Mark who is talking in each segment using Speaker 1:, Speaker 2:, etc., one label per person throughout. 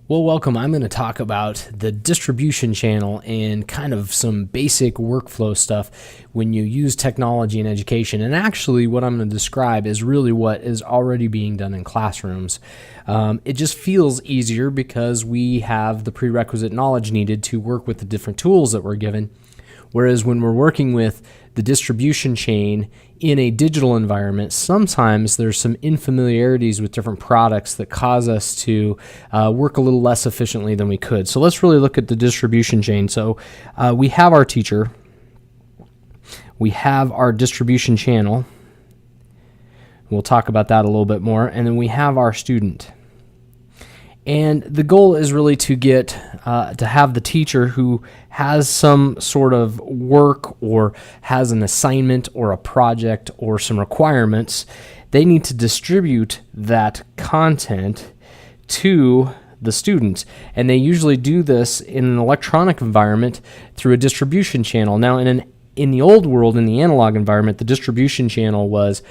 Speaker 1: Well, welcome. I'm going to talk about the distribution channel and kind of some basic workflow stuff when you use technology in education. And actually, what I'm going to describe is really what is already being done in classrooms. It just feels easier because we have the prerequisite knowledge needed to work with the different tools that we're given. Whereas when we're working with the distribution chain in a digital environment, sometimes there's some infamiliarities with different products that cause us to work a little less efficiently than we could. So let's really look at the distribution chain. So we have our teacher, we have our distribution channel. We'll talk about that a little bit more. And then we have our student. And the goal is really to get to have the teacher who has some sort of work or has an assignment or a project or some requirements. They need to distribute that content to the students. And they usually do this in an electronic environment through a distribution channel. Now, in the old world, in the analog environment, the distribution channel was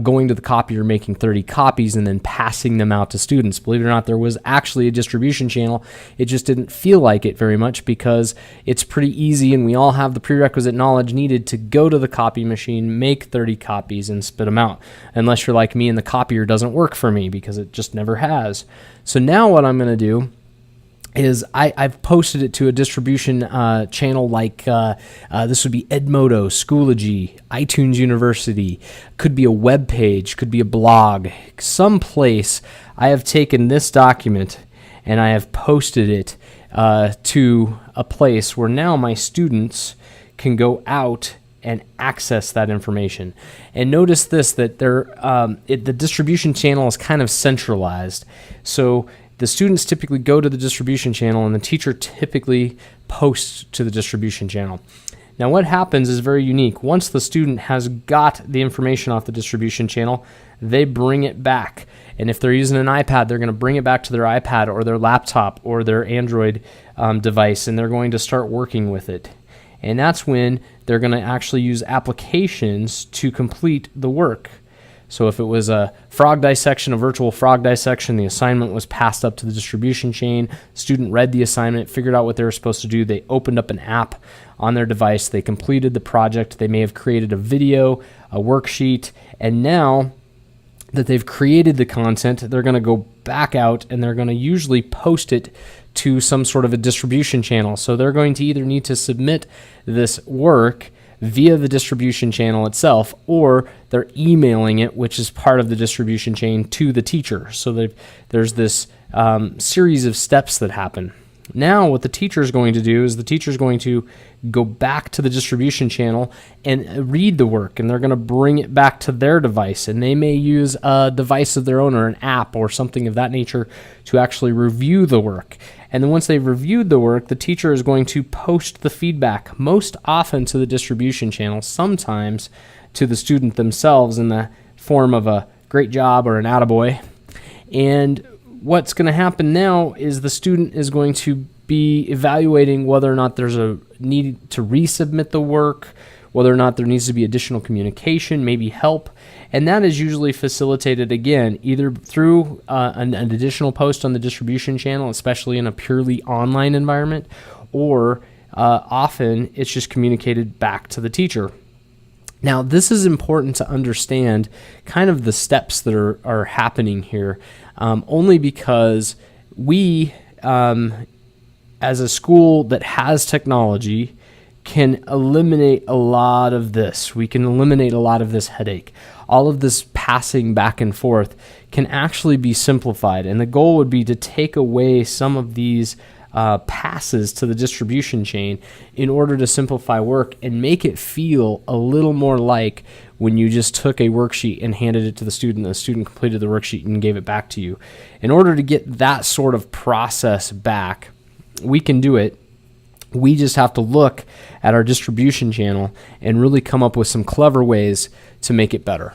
Speaker 1: going to the copier, making 30 copies, and then passing them out to students. Believe it or not, there was actually a distribution channel. It just didn't feel like it very much because it's pretty easy, and we all have the prerequisite knowledge needed to go to the copy machine, make 30 copies, and spit them out. Unless you're like me and the copier doesn't work for me because it just never has. So now what I'm going to do is I've posted it to a distribution channel like this would be Edmodo, Schoology, iTunes University, could be a web page, could be a blog, someplace. I have taken this document and I have posted it to a place where now my students can go out and access that information. And notice this, that the distribution channel is kind of centralized. So the students typically go to the distribution channel and the teacher typically posts to the distribution channel. Now what happens is very unique. Once the student has got the information off the distribution channel, they bring it back. And if they're using an iPad, they're going to bring it back to their iPad or their laptop or their Android device, and they're going to start working with it. And that's when they're going to actually use applications to complete the work. So if it was a frog dissection, a virtual frog dissection, the assignment was passed up to the distribution chain, student read the assignment, figured out what they were supposed to do, they opened up an app on their device, they completed the project, they may have created a video, a worksheet, and now that they've created the content, they're going to go back out and they're going to usually post it to some sort of a distribution channel. So they're going to either need to submit this work via the distribution channel itself, or they're emailing it, which is part of the distribution chain, to the teacher. So there's this series of steps that happen. Now what the teacher is going to do is the teacher is going to go back to the distribution channel and read the work, and they're going to bring it back to their device, and they may use a device of their own or an app or something of that nature to actually review the work. And then once they've reviewed the work, the teacher is going to post the feedback, most often to the distribution channel, sometimes to the student themselves in the form of a great job or an attaboy. And what's going to happen now is the student is going to be evaluating whether or not there's a need to resubmit the work, whether or not there needs to be additional communication, maybe help. And that is usually facilitated, again, either through an additional post on the distribution channel, especially in a purely online environment, or often it's just communicated back to the teacher. Now, this is important to understand kind of the steps that are happening here, only because we, as a school that has technology, can eliminate a lot of this. We can eliminate a lot of this headache. All of this passing back and forth can actually be simplified, and the goal would be to take away some of these passes to the distribution chain in order to simplify work and make it feel a little more like when you just took a worksheet and handed it to the student completed the worksheet and gave it back to you. In order to get that sort of process back, we can do it. We just have to look at our distribution channel and really come up with some clever ways to make it better.